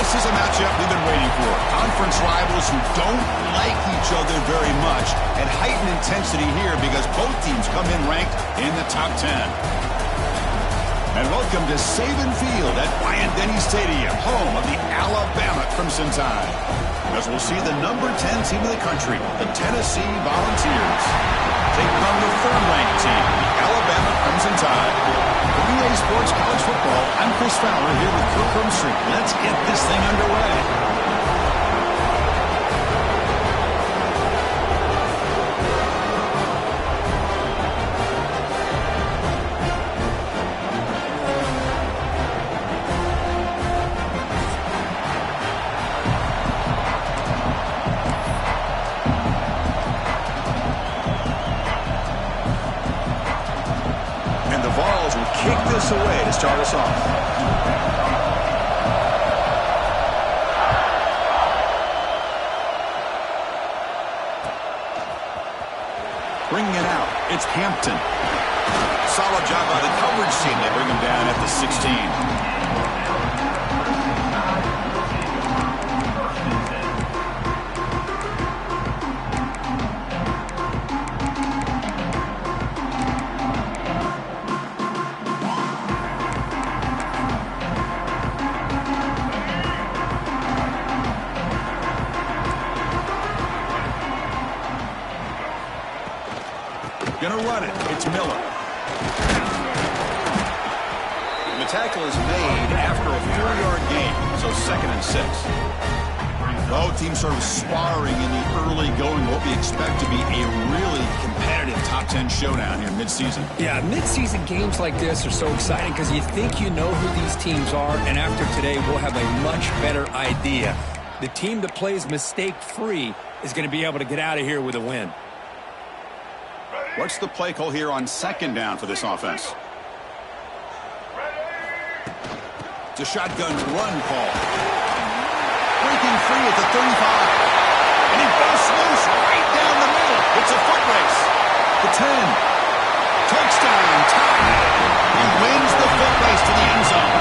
This is a matchup we've been waiting for. Conference rivals who don't like each other very much, and heightened intensity here because both teams come in ranked in the top 10. And welcome to Saban Field at Bryant-Denny Stadium, home of the Alabama Crimson Tide. As we'll see the number 10 team in the country, the Tennessee Volunteers, taking on the third-ranked team, the Alabama Crimson Tide. For EA Sports College Football, I'm Chris Fowler here with Kirk Herbstreit. Let's get this thing underway. Kick this away to start us off. Bringing it out, it's Hampton. Solid job by the coverage team. They bring him down at the 16. Gonna run it. It's Miller. The tackle is made after a 4-yard gain, so 2nd and 6. Both teams sort of sparring in the early going, what we expect to be a really competitive top 10 showdown here mid-season. Yeah, mid-season games like this are so exciting because you think you know who these teams are, and after today we'll have a much better idea. The team that plays mistake-free is going to be able to get out of here with a win. What's the play call here on 2nd down for this offense? It's a shotgun run call. Breaking free at the 35. And he busts loose right down the middle. It's a foot race. The 10. Touchdown, tie. He wins the foot race to the end zone.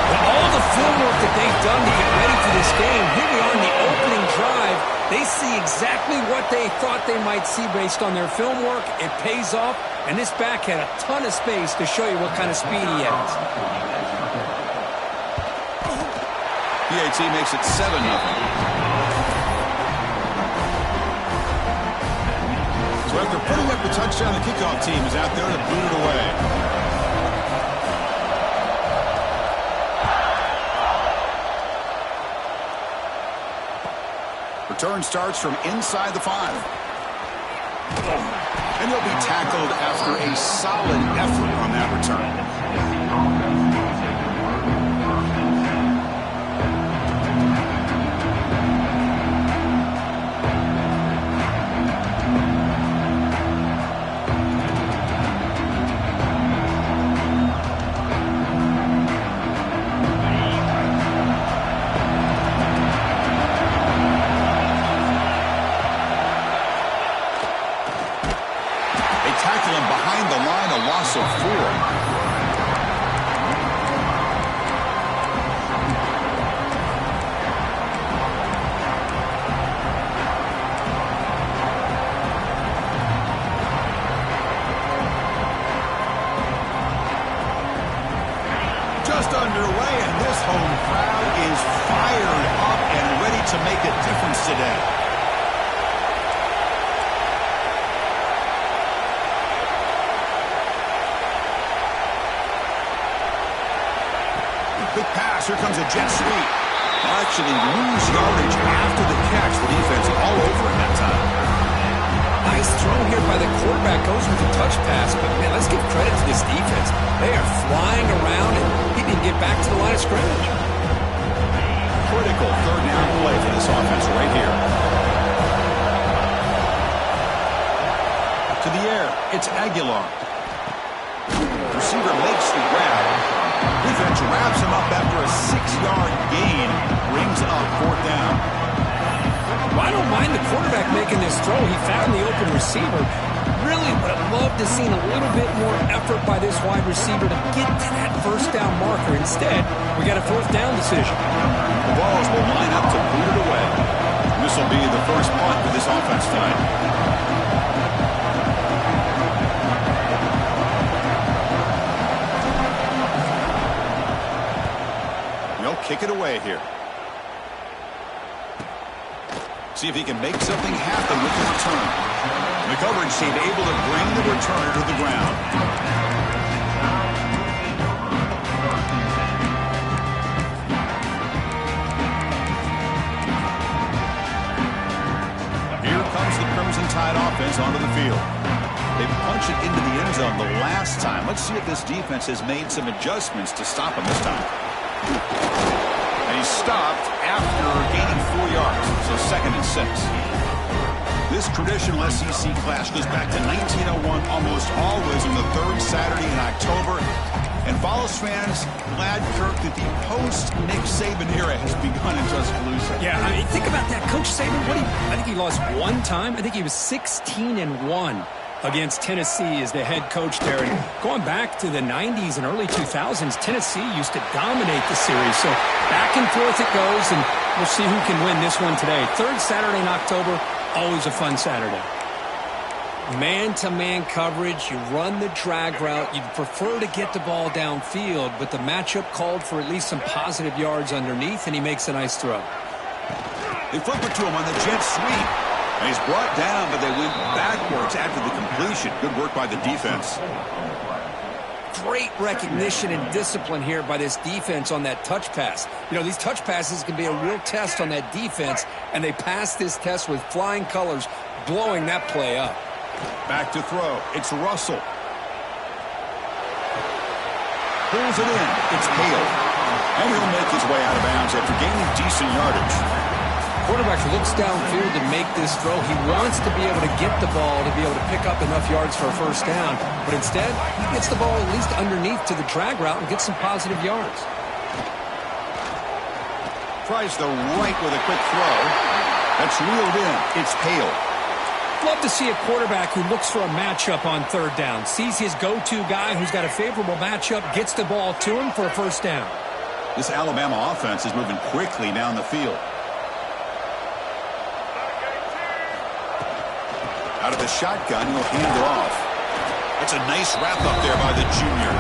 Well, all the film work that they've done to get ready for this game, here we are in the opening drive. They see exactly what they thought they might see based on their film work. It pays off, and this back had a ton of space to show you what kind of speed he has. PAT makes it 7-0. So after putting up the touchdown, the kickoff team is out there to boot it away. Return starts from inside the 5. And he'll be tackled after a solid effort on that return. Tackle him behind the line, a loss of 4. Just underway, and this home crowd is fired up and ready to make a difference today. Quick pass. Here comes a jet sweep. Actually lose yardage after the catch. The defense all over him that time. Nice throw here by the quarterback. Goes with the touch pass. But, man, let's give credit to this defense. They are flying around, and he didn't get back to the line of scrimmage. Critical 3rd down play for this offense right here. To the air. It's Aguilar. Receiver makes the grab. Defense wraps him up after a 6-yard gain. Brings up 4th down. Well, I don't mind the quarterback making this throw. He found the open receiver. Really would have loved to see a little bit more effort by this wide receiver to get to that first down marker. Instead, we got a fourth down decision. The Vols will line up to boot it away. This will be the first punt for this offense tonight. They'll kick it away here. See if he can make something happen with the return. The coverage team able to bring the returner to the ground. Here comes the Crimson Tide offense onto the field. They punch it into the end zone the last time. Let's see if this defense has made some adjustments to stop him this time. And he stopped after gaining 4 yards, so 2nd and 6. This traditional SEC clash goes back to 1901, almost always on the 3rd Saturday in October. And Vols fans glad, Kirk, that the post-Nick Saban era has begun in Tuscaloosa. Yeah, I mean, think about that. Coach Saban, I think he lost one time. I think he was 16-1 against Tennessee as the head coach there. And going back to the 90s and early 2000s, Tennessee used to dominate the series. So back and forth it goes, and we'll see who can win this one today. 3rd Saturday in October, always a fun Saturday. Man-to-man coverage, you run the drag route. You'd prefer to get the ball downfield, but the matchup called for at least some positive yards underneath, and he makes a nice throw. They flip it to him on the jet sweep. And he's brought down, but they went backwards after the completion. Good work by the defense. Great recognition and discipline here by this defense on that touch pass. You know, these touch passes can be a real test on that defense, and they passed this test with flying colors, blowing that play up. Back to throw. It's Russell. Pulls it in. It's Hale. And he'll make his way out of bounds after gaining decent yardage. Quarterback looks downfield to make this throw. He wants to be able to get the ball to be able to pick up enough yards for a first down. But instead, he gets the ball at least underneath to the drag route and gets some positive yards. Tries the right with a quick throw. That's reeled in. It's Hale. Love to see a quarterback who looks for a matchup on 3rd down. Sees his go-to guy who's got a favorable matchup, gets the ball to him for a first down. This Alabama offense is moving quickly down the field. Out of the shotgun, he'll hand it off. That's a nice wrap-up there by the junior.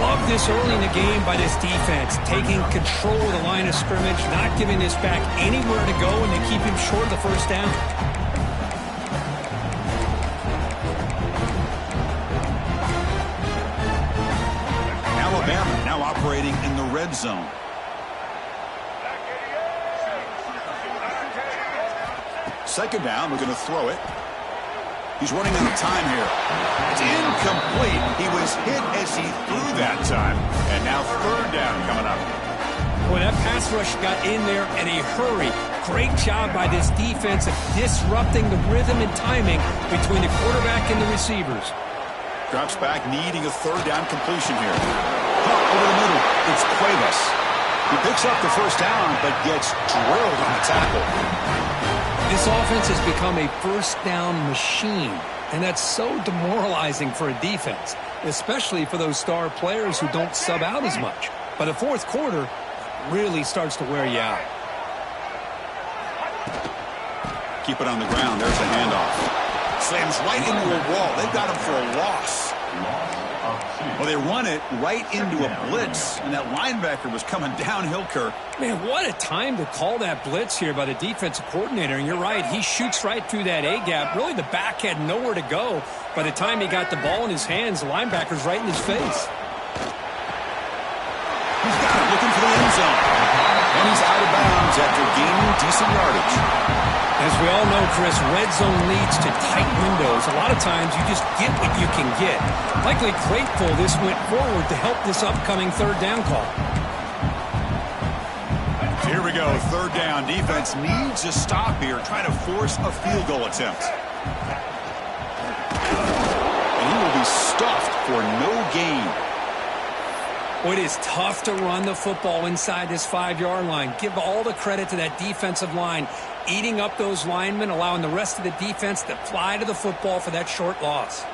Love this early in the game by this defense, taking control of the line of scrimmage, not giving this back anywhere to go, and they keep him short of the first down. Alabama now operating in the red zone. Second down, we're going to throw it. He's running out of time here. It's incomplete. He was hit as he threw that time. And now 3rd down coming up. Boy, that pass rush got in there in a hurry. Great job by this defense of disrupting the rhythm and timing between the quarterback and the receivers. Drops back, needing a 3rd down completion here. Caught over the middle. It's Cuevas. He picks up the first down, but gets drilled on the tackle. This offense has become a first down machine, and that's so demoralizing for a defense, especially for those star players who don't sub out as much. By the 4th quarter, really starts to wear you out. Keep it on the ground. There's the handoff. Slams right into a wall. They've got him for a loss. Well, they run it right into a blitz, and that linebacker was coming downhill, Kirk. Man, what a time to call that blitz here by the defensive coordinator. And you're right, he shoots right through that A-gap. Really, the back had nowhere to go. By the time he got the ball in his hands, the linebacker's right in his face. He's got it, looking for the end zone. And he's out of bounds after gaining decent yardage. As we all know, Chris, red zone leads to tight windows. A lot of times you just get what you can get. Likely grateful this went forward to help this upcoming 3rd down call. Here we go, 3rd down. Defense needs a stop here, trying to force a field goal attempt. And he will be stuffed for no gain. Well, it is tough to run the football inside this 5-yard line. Give all the credit to that defensive line. eating up those linemen, allowing the rest of the defense to fly to the football for that short loss.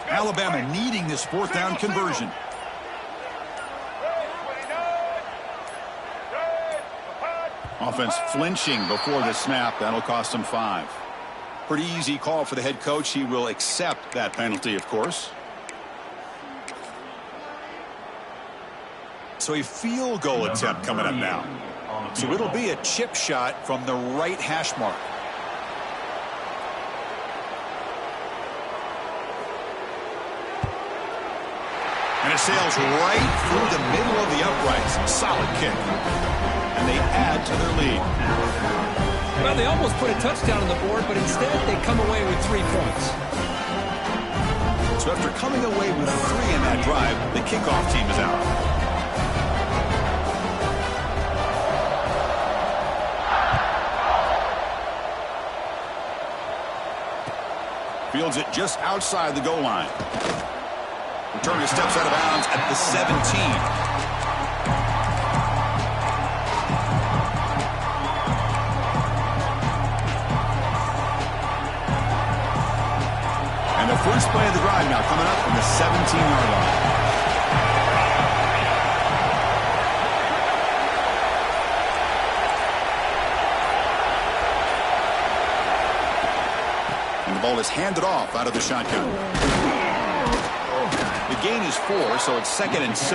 Alabama needing this fourth down conversion. Offense flinching before the snap. That'll cost them 5. Pretty easy call for the head coach. He will accept that penalty, of course. So a field goal attempt coming up now. So it'll be a chip shot from the right hash mark. And it sails right through the middle of the uprights. Solid kick. And they add to their lead. Well, they almost put a touchdown on the board, but instead they come away with 3 points. So after coming away with 3 in that drive, the kickoff team is out. Fields it just outside the goal line. Returner steps out of bounds at the 17. And the first play of the drive now coming up from the 17-yard line. And the ball is handed off out of the shotgun. The gain is 4, so it's 2nd and 6.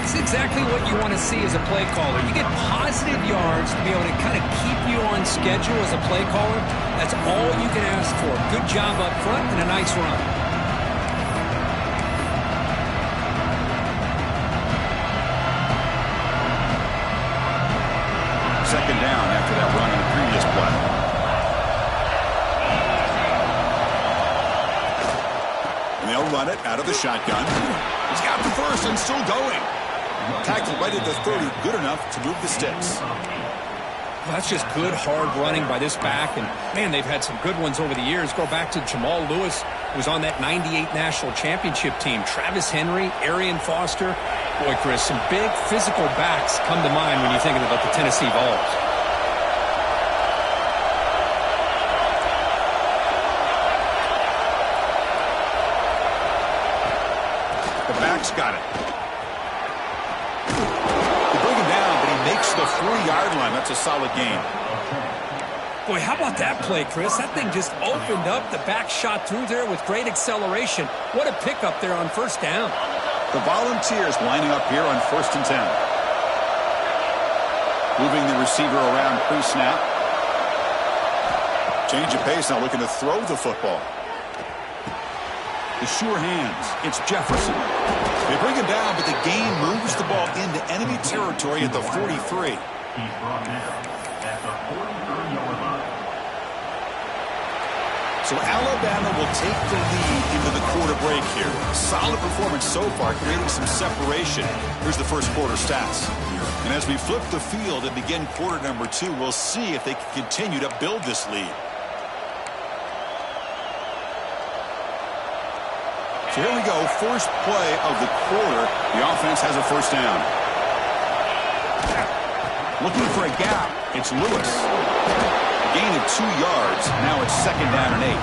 It's exactly what you want to see as a play caller. You get positive yards to be able to kind of keep you on schedule as a play caller. That's all you can ask for. Good job up front and a nice run. Second down after that run on the previous play. They'll run it out of the shotgun. He's got the first and still going. Tackled right at the 30, good enough to move the sticks. That's just good, hard running by this back. And, man, they've had some good ones over the years. Go back to Jamal Lewis, who was on that 98 national championship team. Travis Henry, Arian Foster. Boy, Chris, some big physical backs come to mind when you're thinking about the Tennessee Vols. Got it. They bring him down, but he makes the 4-yard line. That's a solid gain. Boy, how about that play, Chris? That thing just opened up. The back shot through there with great acceleration. What a pickup there on first down. The Volunteers lining up here on 1st and 10. Moving the receiver around pre-snap. Change of pace now, looking to throw the football. The sure hands. It's Jefferson. They bring him down, but the gain moves the ball into enemy territory at the 43. So Alabama will take the lead into the quarter break here. Solid performance so far, creating some separation. Here's the first quarter stats. And as we flip the field and begin quarter number 2, we'll see if they can continue to build this lead. So here we go, first play of the quarter. The offense has a first down. Looking for a gap, it's Lewis. Gain of 2 yards, now it's 2nd down and 8.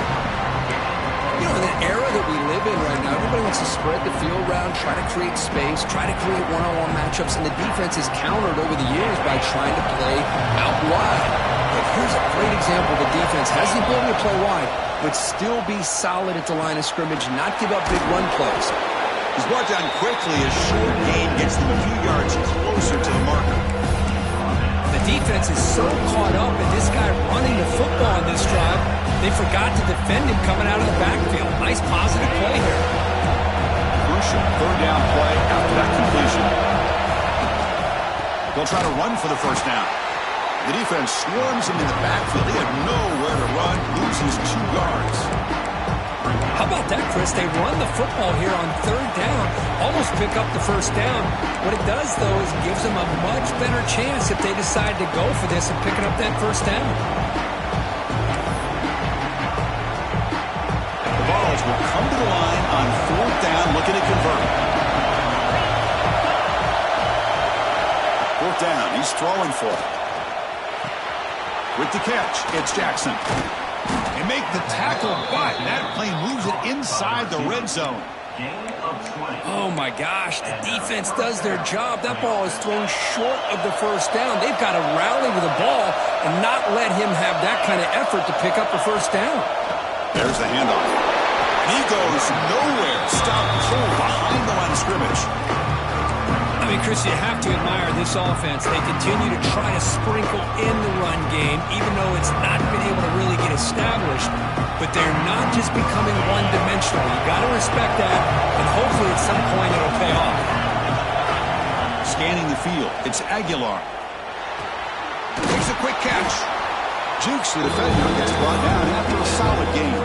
You know, in the era that we live in right now, everybody wants to spread the field around, try to create space, try to create one-on-one matchups, and the defense is countered over the years by trying to play out wide. But here's a great example. The defense has the ability to play wide, but still be solid at the line of scrimmage, not give up big run plays. He's brought down quickly. A short gain gets them a few yards closer to the marker. The defense is so caught up in this guy running the football on this drive, they forgot to defend him coming out of the backfield. Nice positive play here. Crucial third down play after that completion. They'll try to run for the first down. The defense swarms him in the backfield. He had nowhere to run, loses 2 yards. How about that, Chris? They run the football here on third down, almost pick up the first down. What it does, though, is it gives them a much better chance if they decide to go for this and picking up that first down. Eagles will come to the line on 4th down, looking to convert. 4th down, he's throwing for it. With the catch, it's Jackson. They make the tackle, but that play moves it inside the red zone. Oh, my gosh. The defense does their job. That ball is thrown short of the first down. They've got to rally with the ball and not let him have that kind of effort to pick up a first down. There's the handoff. He goes nowhere. Stop cold behind the line of scrimmage. I mean, Chris, you have to admire this offense. They continue to try to sprinkle in the run game, even though it's not been able to really get established. But they're not just becoming one-dimensional. You've got to respect that, and hopefully at some point it'll pay off. Scanning the field, it's Aguilar. Takes a quick catch. Jukes the defender, gets brought down after a solid game.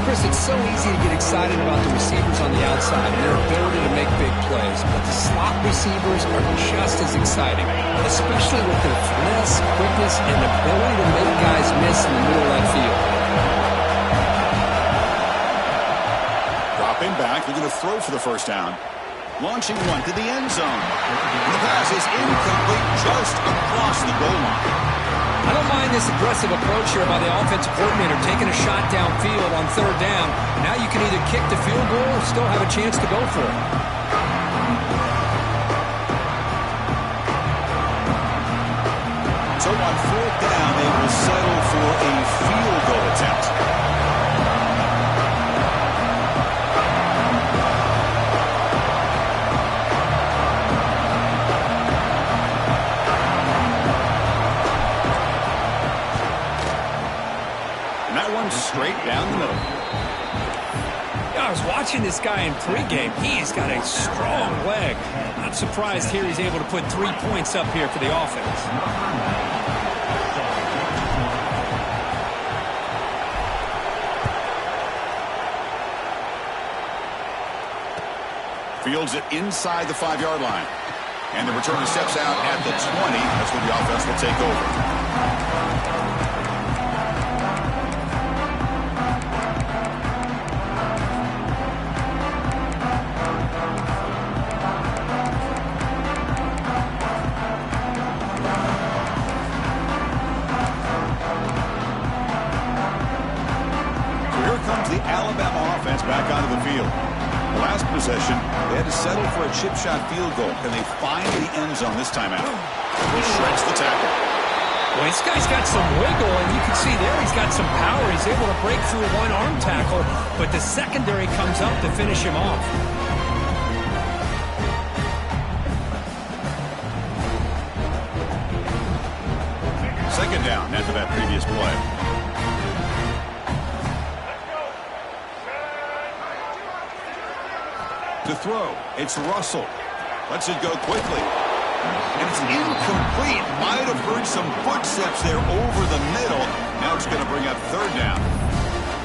Chris, it's so easy to get excited about the receivers on the outside and their ability to make big plays, but the slot receivers are just as exciting, especially with their finesse, quickness, and ability to make guys miss in the middle of that field. Dropping back, they're going to throw for the first down. Launching one to the end zone. The pass is incomplete just across the goal line. I don't mind this aggressive approach here by the offensive coordinator, taking a shot downfield on 3rd down. Now you can either kick the field goal or still have a chance to go for it. So on 4th down, they will settle for a field goal attempt. Straight down the middle. I was watching this guy in pregame. He's got a strong leg. Not surprised here he's able to put 3 points up here for the offense. Fields it inside the 5-yard line. And the returner steps out at the 20. That's where the offense will take over. Back onto the field. The last possession, they had to settle for a chip shot field goal. Can they find the end zone this time out? He shreds the tackle. Well, this guy's got some wiggle, and you can see there he's got some power. He's able to break through one arm tackle, but the secondary comes up to finish him off. Second down after that previous play. To throw, it's Russell. Lets it go quickly. And it's incomplete. Might have heard some footsteps there over the middle. Now it's going to bring up 3rd down.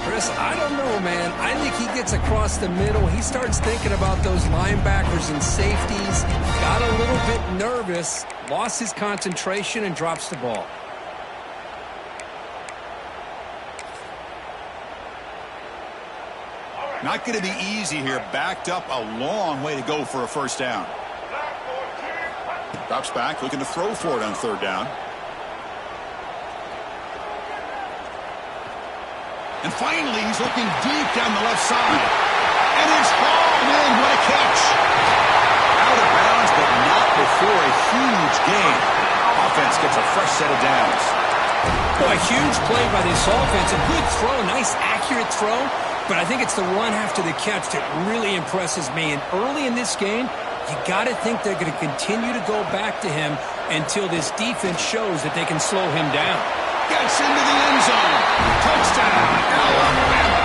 Chris, I don't know, man. I think he gets across the middle. He starts thinking about those linebackers and safeties. Got a little bit nervous, lost his concentration, and drops the ball. Not going to be easy here. Backed up a long way to go for a first down. Drops back, looking to throw for it on 3rd down. And finally, he's looking deep down the left side. And it's hauled in. What a catch. Out of bounds, but not before a huge gain. Offense gets a fresh set of downs. Boy, a huge play by this offense. A good throw, nice accurate throw. But I think it's the run after the catch that really impresses me. And early in this game, you got to think they're going to continue to go back to him until this defense shows that they can slow him down. Gets into the end zone. Touchdown, Alabama.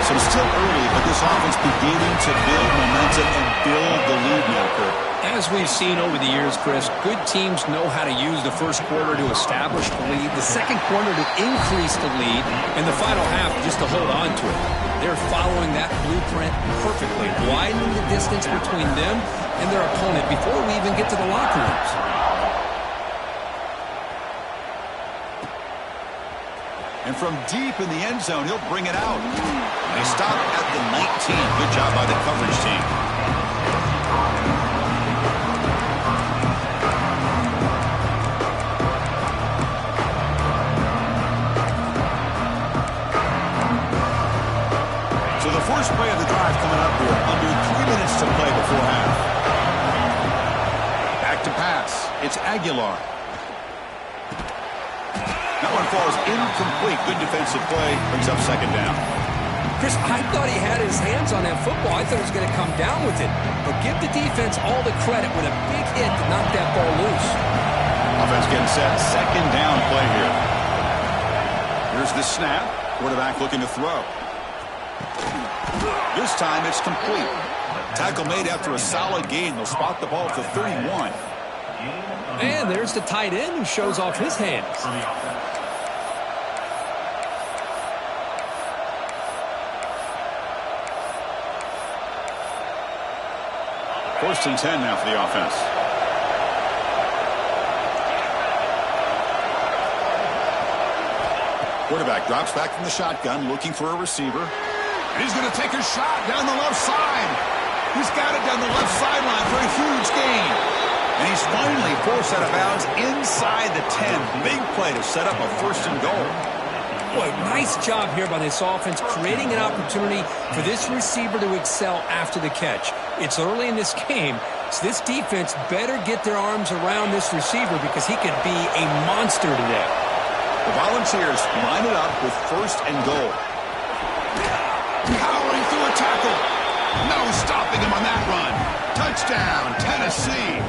So it's still early, but this offense beginning to build momentum and build the lead now, Kurt. As we've seen over the years, Chris, good teams know how to use the first quarter to establish the lead, the second quarter to increase the lead, and the final half just to hold on to it. They're following that blueprint perfectly, widening the distance between them and their opponent before we even get to the locker rooms. And from deep in the end zone, he'll bring it out. They stop at the 19. Good job by the coverage team. So the first play of the drive coming up here. Under 3 minutes to play before half. Back to pass. It's Aguilar. That one falls incomplete. Good defensive play. Brings up second down. Chris, I thought he had his hands on that football. I thought he was going to come down with it. But give the defense all the credit with a big hit to knock that ball loose. Offense getting set. Second down play here. Here's the snap. Quarterback looking to throw. This time it's complete. Tackle made after a solid gain. They'll spot the ball at the 31. And there's the tight end who shows off his hands. First and 10 now for the offense. Quarterback drops back from the shotgun, looking for a receiver. And he's going to take a shot down the left side. He's got it down the left sideline for a huge gain. And he's finally forced out of bounds inside the 10. Big play to set up a first and goal. Boy, nice job here by this offense, creating an opportunity for this receiver to excel after the catch. It's early in this game, so this defense better get their arms around this receiver because he could be a monster today. The Volunteers line it up with first and goal. Powering through a tackle. No stopping him on that run. Touchdown, Tennessee.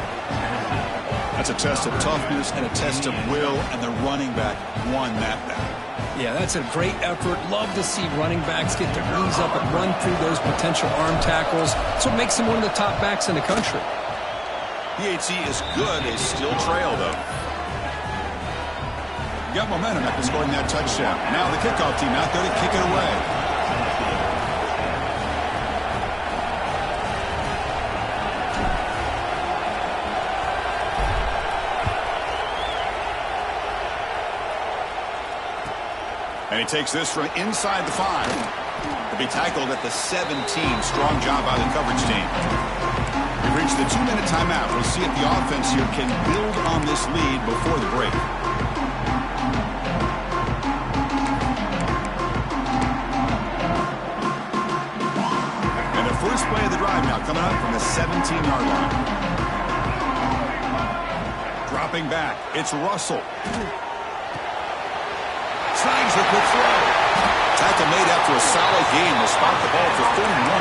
That's a test of toughness and a test of will, and the running back won that battle. Yeah, that's a great effort. Love to see running backs get their knees up and run through those potential arm tackles. That's what makes him one of the top backs in the country. PAT is good. They still trail, though. Got momentum after scoring that touchdown. Now the kickoff team out there to kick it away. And he takes this from inside the 5. He'll be tackled at the 17. Strong job by the coverage team. We've reached the 2-minute timeout. We'll see if the offense here can build on this lead before the break. And the first play of the drive now coming up from the 17-yard line. Dropping back. It's Russell. Snags a quick throw. Tackle made after a solid gain. They'll spot the ball for 31.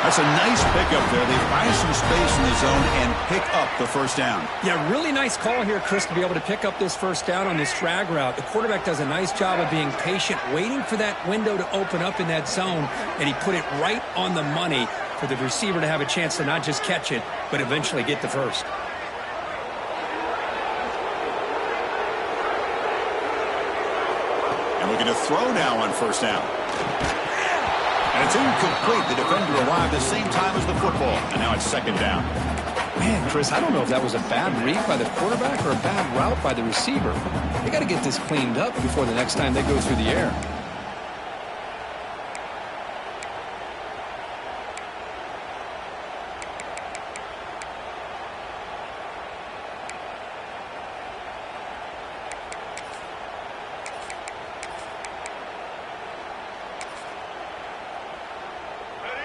That's a nice pickup there. They find some space in the zone and pick up the first down. Yeah, really nice call here, Chris, to be able to pick up this first down on this drag route. The quarterback does a nice job of being patient, waiting for that window to open up in that zone, and he put it right on the money for the receiver to have a chance to not just catch it, but eventually get the first. Looking to throw now on first down. And it's incomplete. The defender arrived the same time as the football. And now it's second down. Man, Chris, I don't know if that was a bad read by the quarterback or a bad route by the receiver. They got to get this cleaned up before the next time they go through the air.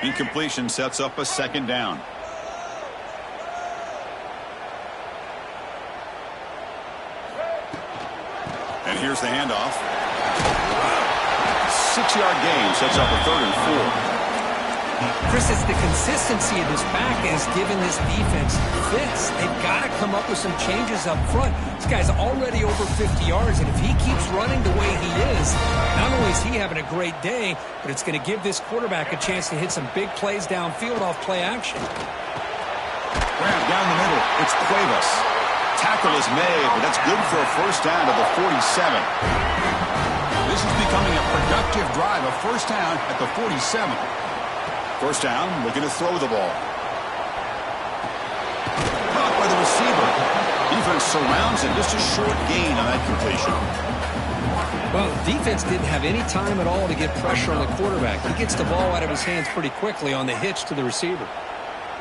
Incompletion sets up a second down. And here's the handoff. 6-yard gain sets up a 3rd and 4. Chris, it's the consistency of this back is giving this defense fits. They've got to come up with some changes up front. This guy's already over 50 yards, and if he keeps running the way he is, not only is he having a great day, but it's going to give this quarterback a chance to hit some big plays downfield off play action. Grab down the middle. It's Cuevas. Tackle is made, but that's good for a first down to the 47. This is becoming a productive drive, a first down at the 47. First down, looking to throw the ball. Caught by the receiver. Defense surrounds him. Just a short gain on that completion. Well, defense didn't have any time at all to get pressure on the quarterback. He gets the ball out of his hands pretty quickly on the hitch to the receiver.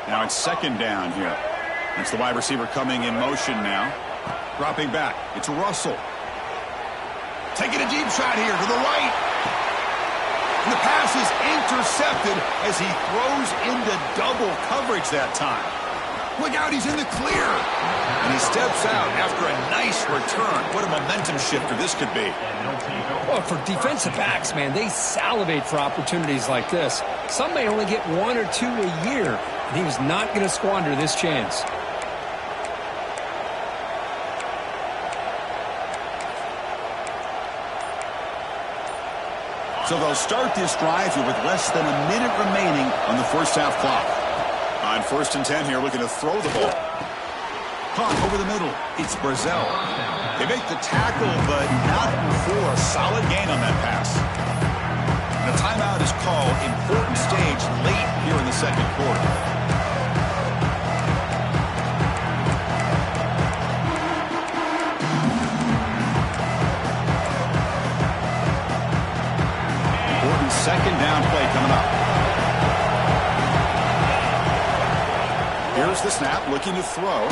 Now it's second down here. It's the wide receiver coming in motion now. Dropping back. It's Russell. Taking a deep shot here to the right. And the pass is intercepted as he throws into double coverage that time. Look out, he's in the clear. And he steps out after a nice return. What a momentum shifter this could be. Well, for defensive backs, man, they salivate for opportunities like this. Some may only get 1 or 2 a year, and he was not going to squander this chance. So they'll start this drive here with less than a minute remaining on the first half clock. On 1st and 10 here, looking to throw the ball. Caught over the middle. It's Brazzell. They make the tackle, but not before a solid gain on that pass. And a timeout is called. Important stage late here in the second quarter. Important second down play coming up. Here's the snap, looking to throw.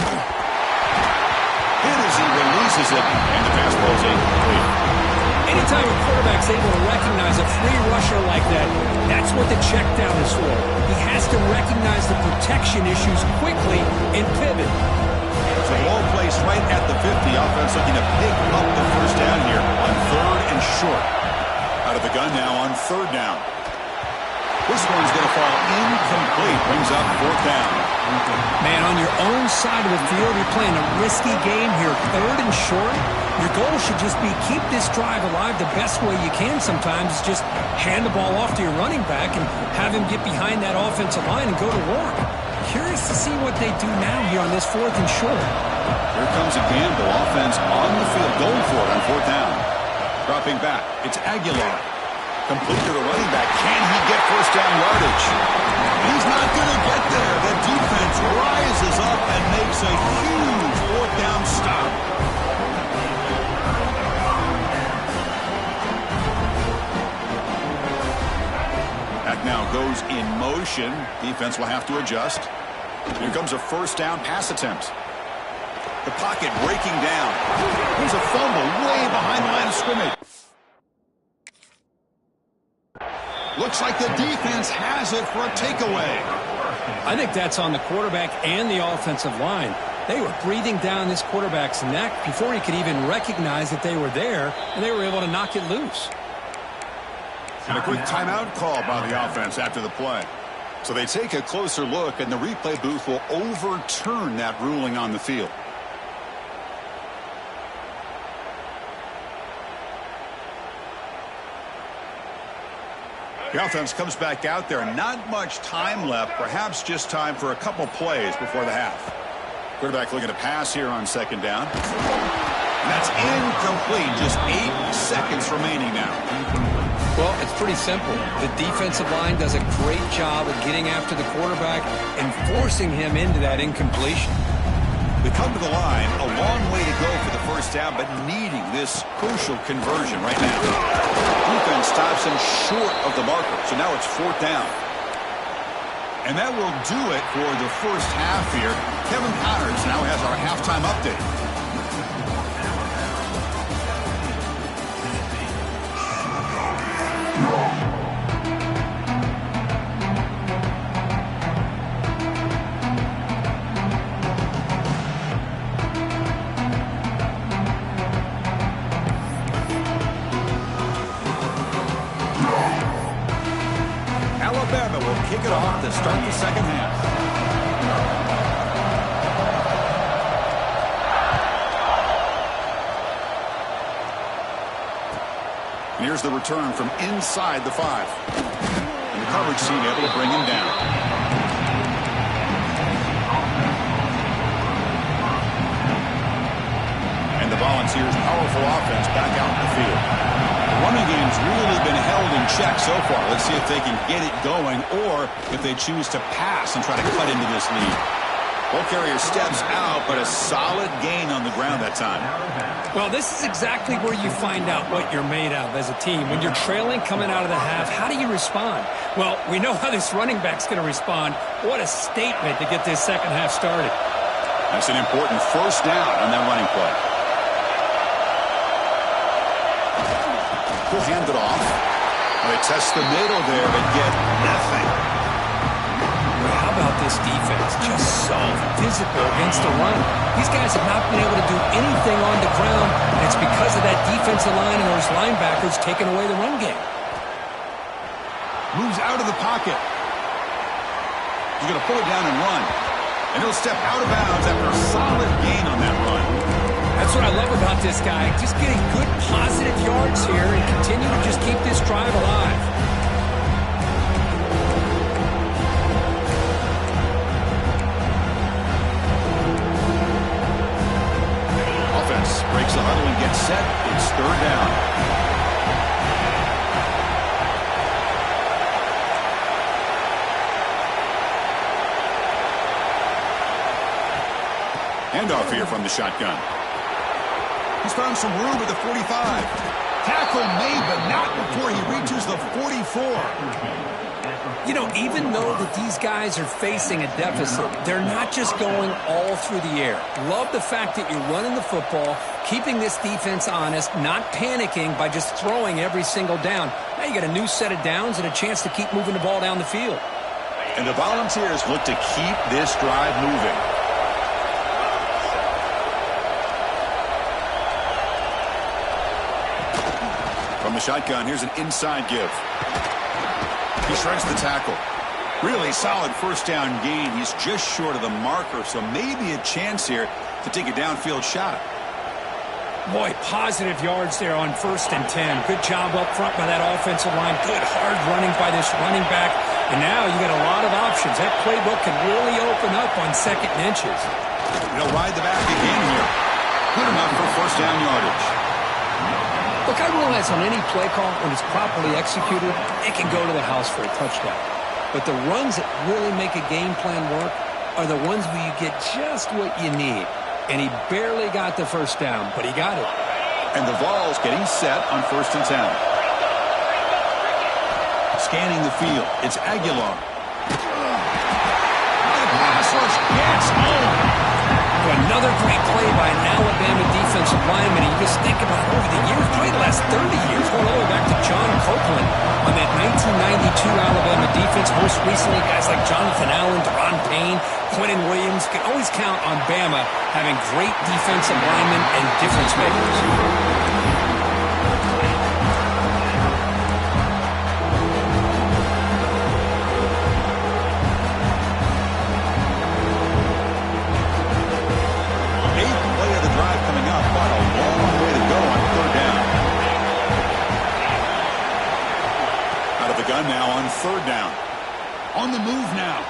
Hit as he releases it, and the pass ball is incomplete. Anytime a quarterback's able to recognize a free rusher like that, that's what the check down is for. He has to recognize the protection issues quickly and pivot. So the ball placed right at the 50. Offense looking to pick up the first down here on 3rd and short. Out of the gun now on 3rd down. This one's going to fall incomplete. Brings up 4th down. Man, on your own side of the field, you're playing a risky game here. 3rd and short. Your goal should just be keep this drive alive the best way you can sometimes. Just hand the ball off to your running back and have him get behind that offensive line and go to work. Curious to see what they do now here on this 4th and short. Here comes a gamble. Offense on the field, going for it on 4th down. Dropping back. It's Aguilar. Complete to the running back. Can he get first down yardage? He's not going to get there. The defense rises up and makes a huge 4th down stop. That now goes in motion. Defense will have to adjust. Here comes a first down pass attempt. The pocket breaking down. There's a fumble way behind the line of scrimmage. Looks like the defense has it for a takeaway. I think that's on the quarterback and the offensive line. They were breathing down this quarterback's neck before he could even recognize that they were there, and they were able to knock it loose. And a quick timeout call by the offense after the play. So they take a closer look, and the replay booth will overturn that ruling on the field. The offense comes back out there. Not much time left. Perhaps just time for a couple plays before the half. Quarterback looking to pass here on 2nd down. And that's incomplete. Just 8 seconds remaining now. Well, it's pretty simple. The defensive line does a great job of getting after the quarterback and forcing him into that incompletion. We come to the line, a long way to go for the first down, but needing this crucial conversion right now. Defense stops him short of the marker, so now it's 4th down. And that will do it for the first half here. Kevin Connors now has our halftime update. Alabama will kick it off to start the second half. And here's the return from inside the 5. And the coverage team able to bring him down. And the Volunteers' powerful offense back out in the field. The running game's really been held in check so far. Let's see if they can get it going or if they choose to pass and try to cut into this lead. Ball carrier steps out, but a solid gain on the ground that time. Well, this is exactly where you find out what you're made of as a team. When you're trailing coming out of the half, how do you respond? Well, we know how this running back's going to respond. What a statement to get this second half started. That's an important first down on that running play. He'll hand it off. They test the middle there, but get nothing. How about this defense? Just so physical against the run. These guys have not been able to do anything on the ground, and it's because of that defensive line and those linebackers taking away the run game. Moves out of the pocket. He's going to pull it down and run. And he'll step out of bounds after a solid gain on that run. That's what I love about this guy. Just getting good positive yards here and continue to just keep this drive alive. Offense breaks the huddle and gets set. It's third down. Handoff here from the shotgun. He's found some room at the 45. Tackle made, but not before he reaches the 44. You know, even though that these guys are facing a deficit, they're not just going all through the air. Love the fact that you're running the football, keeping this defense honest, not panicking by just throwing every single down. Now you got a new set of downs and a chance to keep moving the ball down the field. And the Volunteers look to keep this drive moving. From the shotgun, here's an inside give. He shreds the tackle. Really solid first down gain. He's just short of the marker, so maybe a chance here to take a downfield shot. Boy, positive yards there on 1st and 10. Good job up front by that offensive line. Good hard running by this running back. And now you got a lot of options. That playbook can really open up on 2nd and inches. He'll ride the back again here. Good enough for first down yardage. Look, I realize on any play call, when it's properly executed, it can go to the house for a touchdown. But the runs that really make a game plan work are the ones where you get just what you need. And he barely got the first down, but he got it. And the Vols getting set on 1st and 10. Scanning the field, it's Aguilar. The pass rush gets home. Another great play by an Alabama defensive lineman. You just think about over the years, probably the last 30 years, going all the way back to John Copeland on that 1992 Alabama defense. Most recently, guys like Jonathan Allen, Deron Payne, Quentin Williams. You can always count on Bama having great defensive linemen and difference makers. Now on 3rd down. On the move now.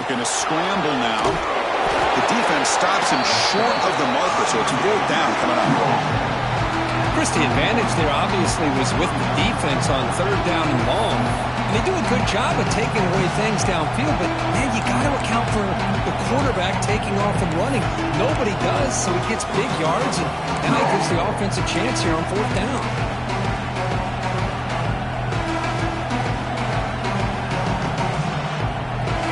Looking to scramble now. The defense stops him short of the marker, so it's 4th down coming up. Chris, the advantage there obviously was with the defense on 3rd down and long. And they do a good job of taking away things downfield, but man, you got to account for the quarterback taking off and running. Nobody does, so he gets big yards, and now he gives the offense a chance here on 4th down.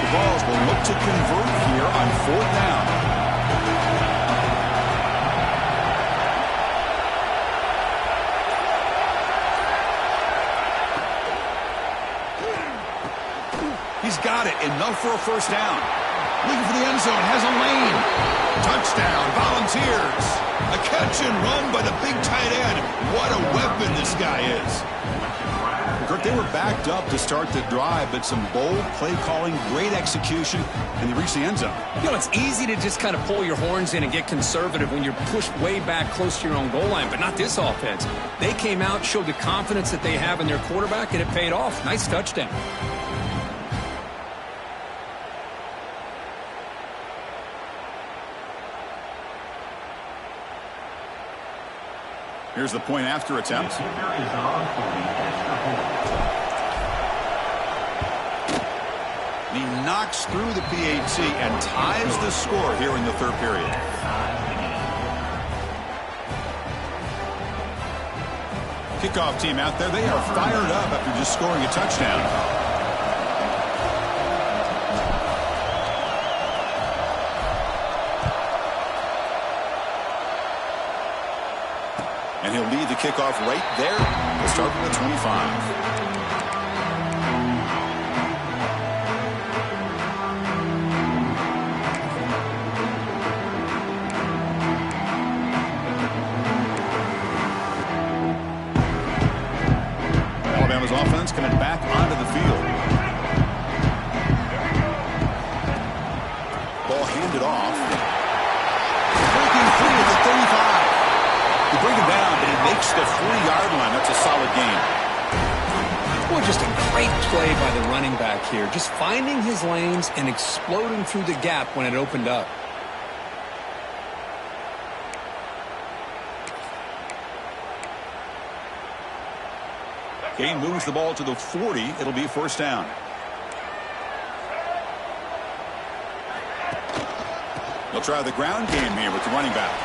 Vols will look to convert here on 4th down. He's got it. Enough for a first down. Looking for the end zone. Has a lane. Touchdown, Volunteers. A catch and run by the big tight end. What a weapon this guy is. Kirk, they were backed up to start the drive, but some bold play calling, great execution, and they reached the end zone. You know, it's easy to just kind of pull your horns in and get conservative when you're pushed way back close to your own goal line, but not this offense. They came out, showed the confidence that they have in their quarterback, and it paid off. Nice touchdown. Here's the point after attempt. He knocks through the PAT and ties the score here in the third period. Kickoff team out there, they are fired up after just scoring a touchdown. And he'll lead the kickoff right there. We'll start from the 25. Alabama's offense coming back onto the field. Ball handed off. Breaking free at the 35. You bring him down, but he makes the 40-yard line. That's a solid game. Well, just a great play by the running back here. Just finding his lanes and exploding through the gap when it opened up. Gain moves the ball to the 40. It'll be first down. They'll try the ground game here with the running back.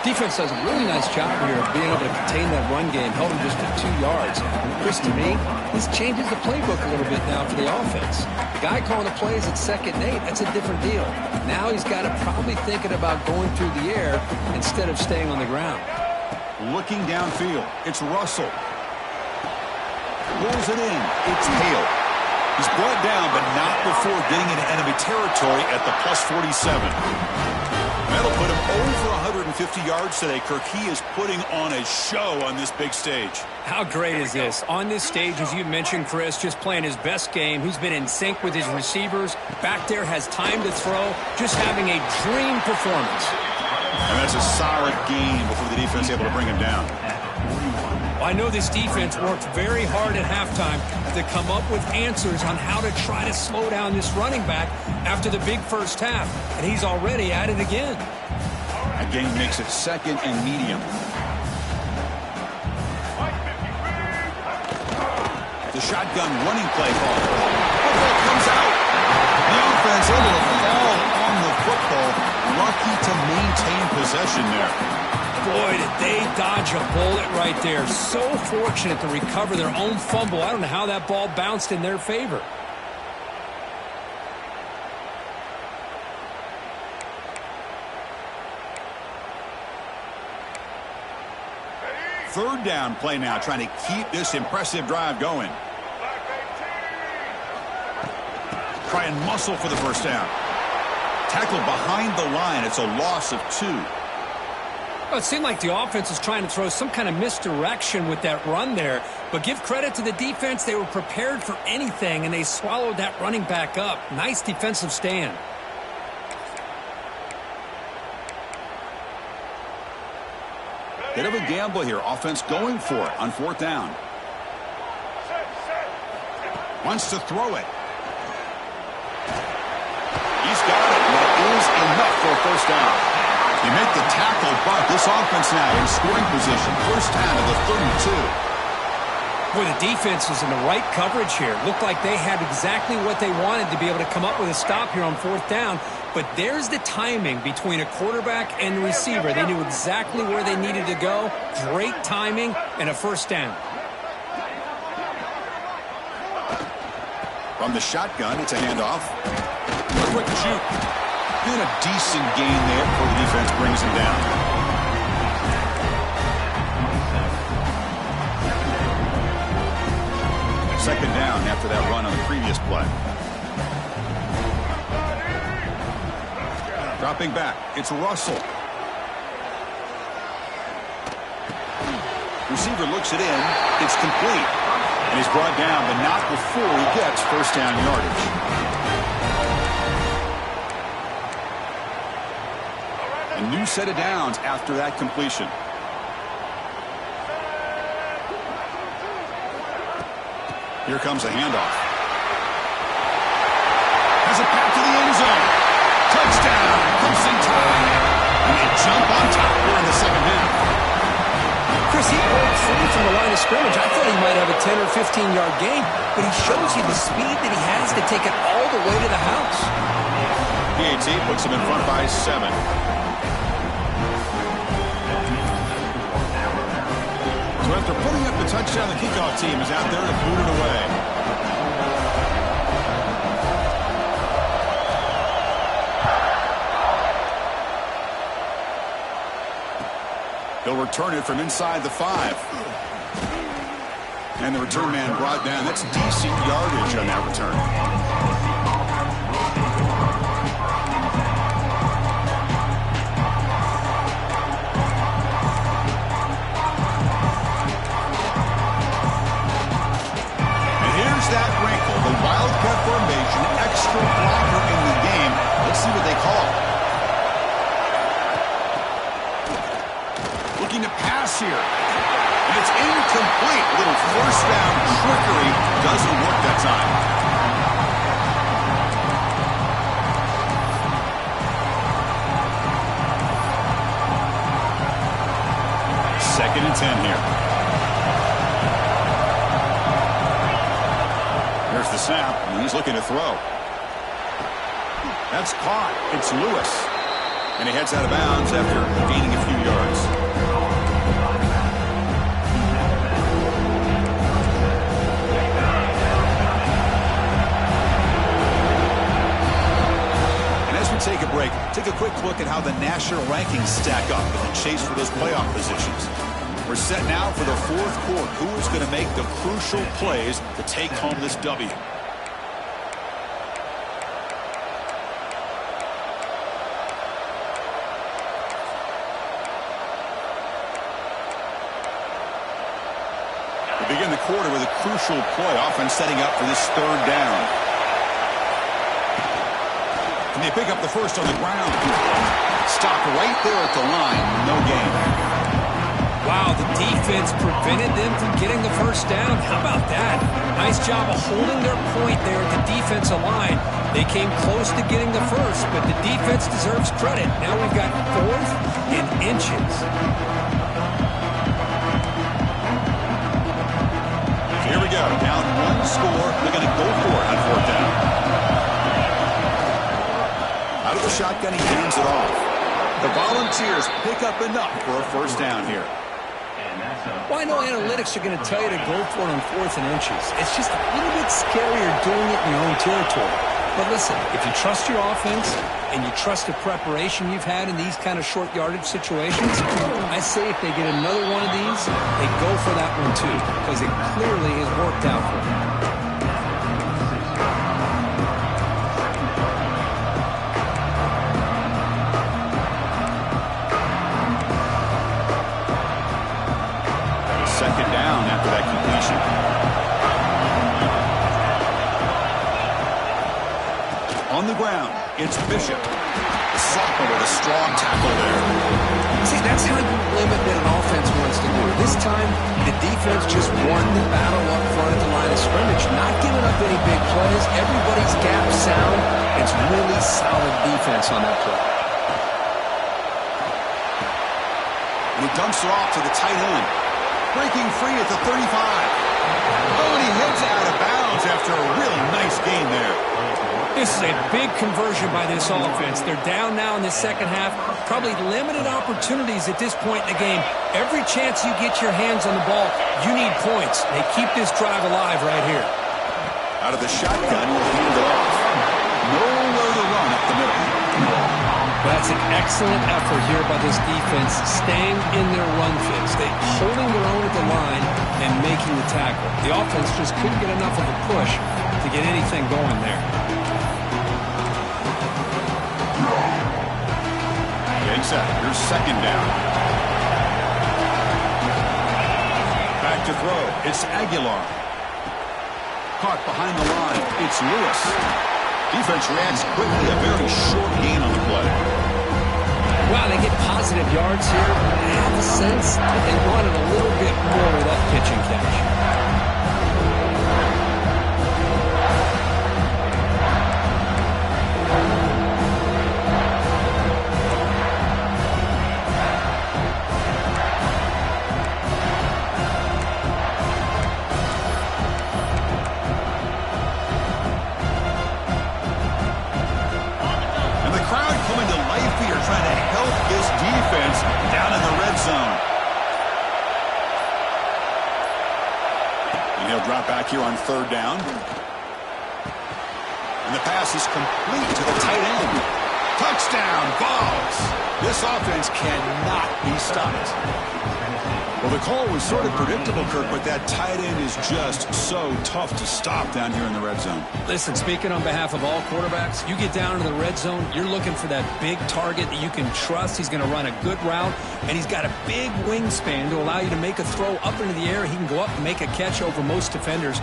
Defense does a really nice job here of being able to contain that run game, held him just to 2 yards. Chris, to me, this changes the playbook a little bit now for the offense. The guy calling the plays at 2nd and 8, that's a different deal. Now he's got to probably thinking about going through the air instead of staying on the ground. Looking downfield, it's Russell. Rolls it in. It's Hale. He's brought down, but not before getting into enemy territory at the plus 47. That'll put him over 150 yards today. Kirk, he is putting on a show on this big stage. How great is this? On this stage, as you mentioned, Chris, just playing his best game. He's been in sync with his receivers. Back there, has time to throw. Just having a dream performance. And that's a solid game before the defense able to bring him down. I know this defense worked very hard at halftime to come up with answers on how to try to slow down this running back after the big first half, and he's already at it again. That gain makes it 2nd and medium. The shotgun running play ball. Football comes out. The offense able to fall on the football. Lucky to maintain possession there. Boy, did they dodge a bullet right there. So fortunate to recover their own fumble. I don't know how that ball bounced in their favor. Third down play now, trying to keep this impressive drive going. Try and muscle for the first down. Tackled behind the line. It's a loss of 2. Well, it seemed like the offense was trying to throw some kind of misdirection with that run there. But give credit to the defense. They were prepared for anything, and they swallowed that running back up. Nice defensive stand. Bit of a gamble here. Offense going for it on 4th down. Wants to throw it. He's got it. That is enough for a first down. You make the tackle, but this offense now in scoring position. First down to the 32. Boy, the defense was in the right coverage here. Looked like they had exactly what they wanted to be able to come up with a stop here on 4th down. But there's the timing between a quarterback and the receiver. They knew exactly where they needed to go. Great timing and a first down. From the shotgun, it's a handoff. Quick to shoot. Doing a decent gain there before the defense brings him down. Second down after that run on the previous play. Dropping back, it's Russell. Receiver looks it in, it's complete. And he's brought down, but not before he gets first down yardage. A new set of downs after that completion. Here comes a handoff. Has it back to the end zone. Touchdown, closing time. And they jump on top here in the second half. Chris, he worked free from the line of scrimmage. I thought he might have a 10 or 15-yard gain, but he shows you the speed that he has to take it all the way to the house. PAT puts him in front by 7. So after putting up the touchdown, the kickoff team is out there to boot it away. He'll return it from inside the 5. And the return man brought down. That's decent yardage on that return. And here's that wrinkle. The Wildcat formation, extra blocker in the game. Let's see what they call it. Looking to pass here. And it's incomplete. A little first down trickery doesn't work that time. Second and 10 here. Here's the snap, and he's looking to throw. That's caught. It's Lewis. And he heads out of bounds after gaining a few yards. Take a break. Take a quick look at how the national rankings stack up in the chase for those playoff positions. We're set now for the fourth quarter. Who is going to make the crucial plays to take home this W? We begin the quarter with a crucial play, offense setting up for this third down. And they pick up the first on the ground. Stopped right there at the line. No gain. Wow, the defense prevented them from getting the first down. How about that? Nice job of holding their point there at the defensive line. They came close to getting the first, but the defense deserves credit. Now we've got 4th and inches. So here we go. Down 1 score. They're going to go for it on 4th down. Out of the shotgun, he hands it off. The Volunteers pick up enough for a first down here. Well, I know analytics are going to tell you to go for it on 4th and inches. It's just a little bit scarier doing it in your own territory. But listen, if you trust your offense and you trust the preparation you've had in these kind of short yardage situations, I say if they get another one of these, they go for that one too, because it clearly has worked out for them. Second down after that completion. On the ground, it's Bishop. The sophomore with a strong tackle there. See, that's how you limit what an offense wants to do. This time, the defense just won the battle up front at the line of scrimmage, not giving up any big plays. Everybody's gap sound. It's really solid defense on that play. And he dumps it off to the tight end. Breaking free at the 35. Oh, and he heads out of bounds after a really nice gain there. This is a big conversion by this offense. They're down now in the second half. Probably limited opportunities at this point in the game. Every chance you get your hands on the ball, you need points. They keep this drive alive right here. Out of the shotgun, he'll hand it off. Nowhere to run up the middle. That's an excellent effort here by this defense, staying in their run fix. They're holding their own at the line and making the tackle. The offense just couldn't get enough of a push to get anything going there. Getting set. Here's second down. Back to throw. It's Aguilar. Caught behind the line. It's Lewis. Defense reacts quickly. A very short gain on the play. Wow, they get positive yards here. I have the sense that they wanted a little bit more of that pitch and catch. here on third down. And the pass is complete to the tight end. Touchdown, Vols. This offense cannot be stopped. Well, the call was sort of predictable, Kirk, but that tight end is just so tough to stop down here in the red zone. Listen, speaking on behalf of all quarterbacks, you get down to the red zone, you're looking for that big target that you can trust. He's going to run a good route, and he's got a big wingspan to allow you to make a throw up into the air. He can go up and make a catch over most defenders.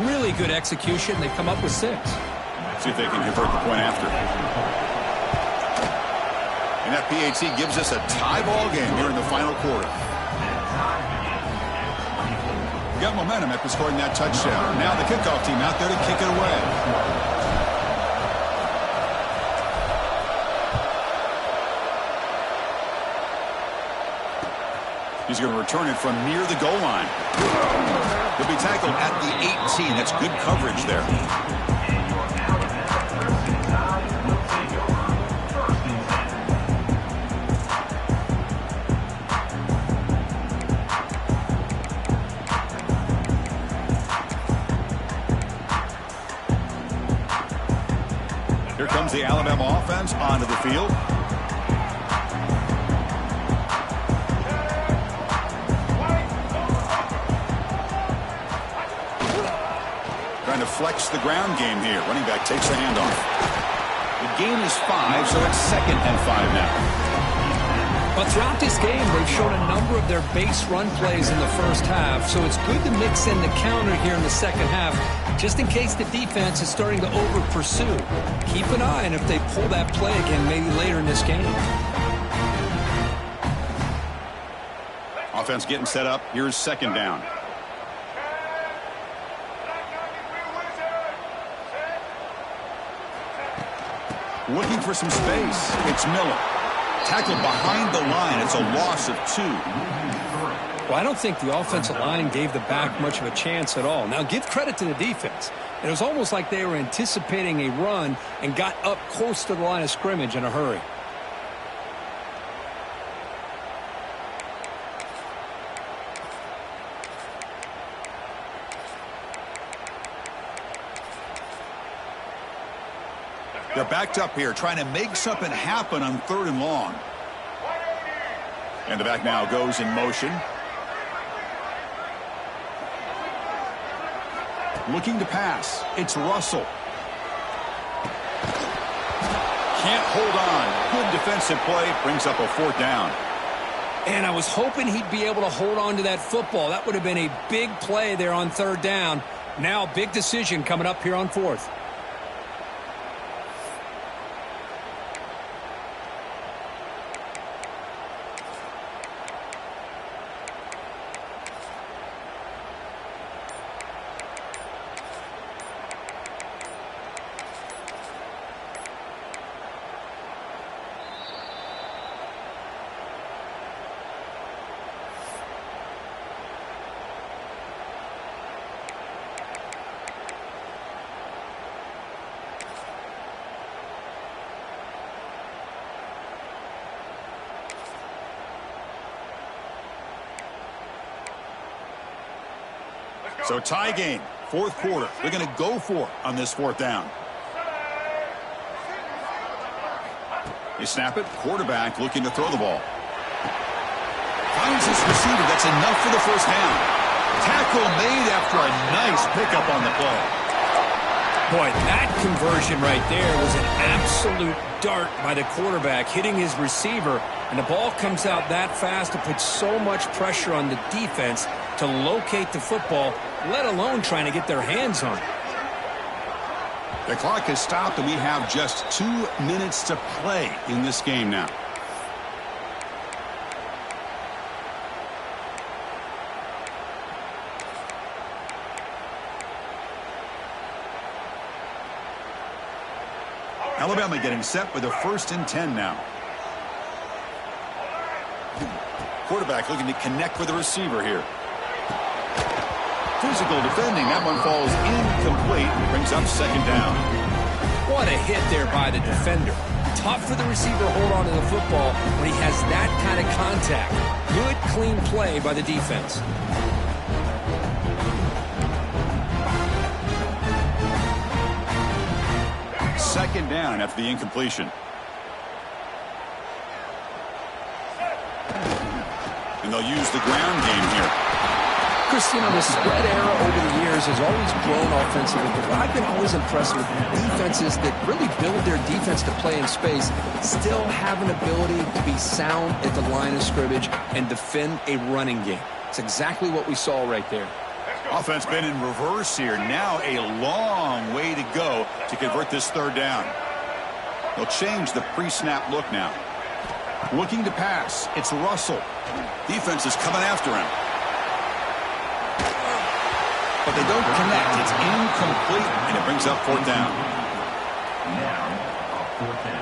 Really good execution. They come up with 6. See if they can convert the point after. And that PAT gives us a tie ball game here in the final quarter. Got momentum after scoring that touchdown. Now the kickoff team out there to kick it away. He's going to return it from near the goal line. He'll be tackled at the 18. That's good coverage there. Here comes the Alabama offense onto the field. Trying to flex the ground game here. Running back takes the handoff. The gain is 5, so it's 2nd and 5 now. But throughout this game, they've shown a number of their base run plays in the first half, so it's good to mix in the counter here in the second half, just in case the defense is starting to over-pursue. Keep an eye on if they pull that play again maybe later in this game. Offense getting set up. Here's 2nd down. Looking for some space. It's Miller. Tackled behind the line. It's a loss of 2. Well, I don't think the offensive line gave the back much of a chance at all. Now, give credit to the defense. It was almost like they were anticipating a run and got up close to the line of scrimmage in a hurry. They're backed up here, trying to make something happen on 3rd and long. And the back now goes in motion. Looking to pass. It's Russell. Can't hold on. Good defensive play. Brings up a 4th down. And I was hoping he'd be able to hold on to that football. That would have been a big play there on 3rd down. Now, big decision coming up here on 4th. So tie game, 4th quarter. They're going to go for it on this 4th down. They snap it. Quarterback looking to throw the ball. Finds his receiver. That's enough for the 1st down. Tackle made after a nice pickup on the play. Boy, that conversion right there was an absolute dart by the quarterback, hitting his receiver, and the ball comes out that fast to put so much pressure on the defense to locate the football, let alone trying to get their hands on it. The clock has stopped, and we have just 2 minutes to play in this game now. Alabama getting set with a 1st and 10 now. Quarterback looking to connect with the receiver here. Physical defending. That one falls incomplete. Brings up 2nd down. What a hit there by the defender. Tough for the receiver to hold on to the football when he has that kind of contact. Good, clean play by the defense. second down after the incompletion. And they'll use the ground game here. Christian, the spread era over the years has always grown offensively, but I've been always impressed with defenses that really build their defense to play in space, still have an ability to be sound at the line of scrimmage and defend a running game. It's exactly what we saw right there. Offense been in reverse here. Now a long way to go to convert this third down. They'll change the pre-snap look now. Looking to pass. It's Russell. Defense is coming after him. But they don't connect. It's incomplete, and it brings up fourth down. Now, fourth down.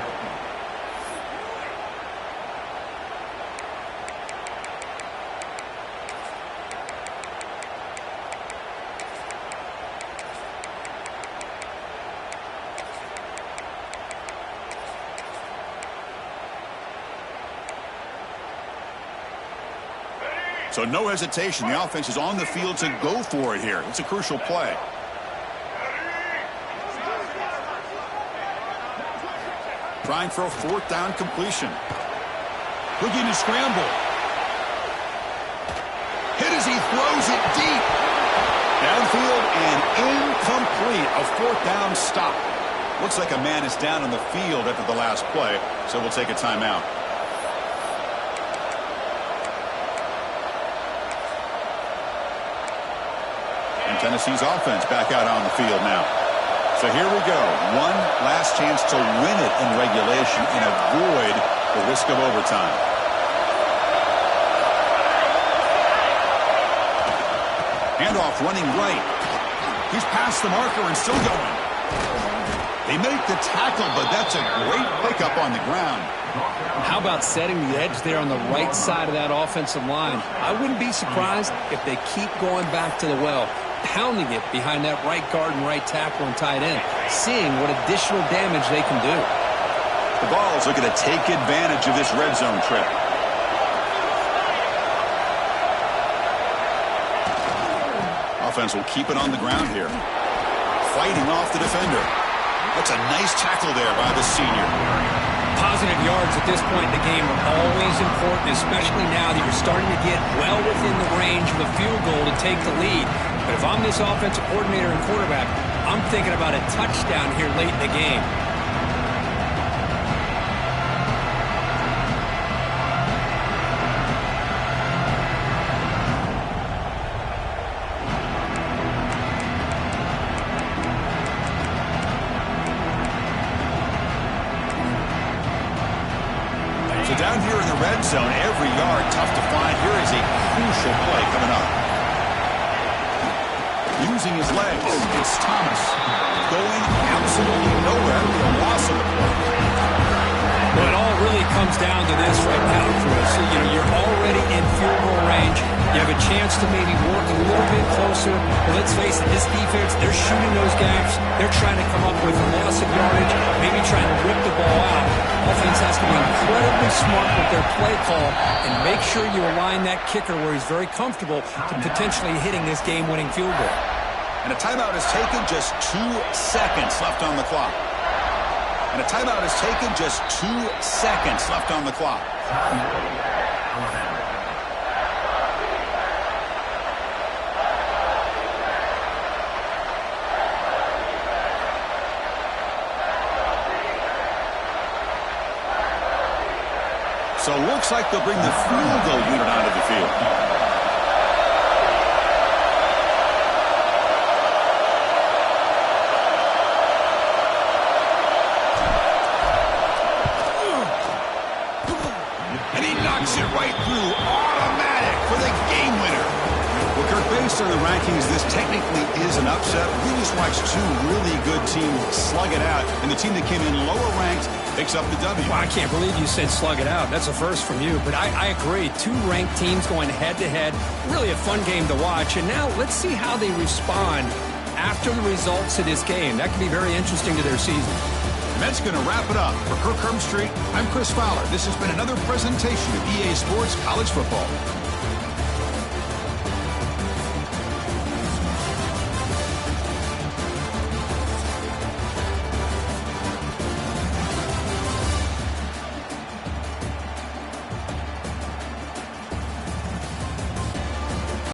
So no hesitation. The offense is on the field to go for it here. It's a crucial play. Trying for a fourth down completion. Looking to scramble. Hit as he throws it deep. Downfield and incomplete. A fourth down stop. Looks like a man is down on the field after the last play, so we'll take a timeout. Tennessee's offense back out on the field now. So here we go. One last chance to win it in regulation and avoid the risk of overtime. Handoff running right. He's past the marker and still going. They make the tackle, but that's a great pickup on the ground. How about setting the edge there on the right side of that offensive line? I wouldn't be surprised if they keep going back to the well, pounding it behind that right guard and right tackle and tight end, seeing what additional damage they can do. The Vols looking to take advantage of this red zone trip. Offense will keep it on the ground here. Fighting off the defender. That's a nice tackle there by the senior. Positive yards at this point in the game are always important, especially now that you're starting to get well within the range of a field goal to take the lead. But if I'm this offensive coordinator and quarterback, I'm thinking about a touchdown here late in the game. So down here in the red zone, every yard tough to find. Here is a crucial play coming up. Using his legs, it's Thomas. Going absolutely nowhere. A loss of the play. Well, it all really comes down to this right now, Chris. So, you're already in field goal range. You have a chance to maybe work a little bit closer. But let's face it, this defense, they're shooting those gaps. They're trying to come up with a loss of yardage, maybe trying to rip the ball out. Offense has to be incredibly smart with their play call and make sure you align that kicker where he's very comfortable to potentially hitting this game-winning field goal. And a timeout is taken, just 2 seconds left on the clock. And a timeout is taken, just 2 seconds left on the clock. So it looks like they'll bring the field goal unit onto the field. And he knocks it right through. Automatic for the game winner. Well, Kirk, based on the rankings, this technically is an upset. We just watched two really good teams slug it out, and the team that came in lower ranked picks up the W. Well, I can't believe you said slug it out. That's a first from you. But I agree. Two ranked teams going head-to-head. Really a fun game to watch. And now let's see how they respond after the results of this game. That could be very interesting to their season. And that's going to wrap it up. For Kirk Herbstreit, I'm Chris Fowler. This has been another presentation of EA Sports College Football.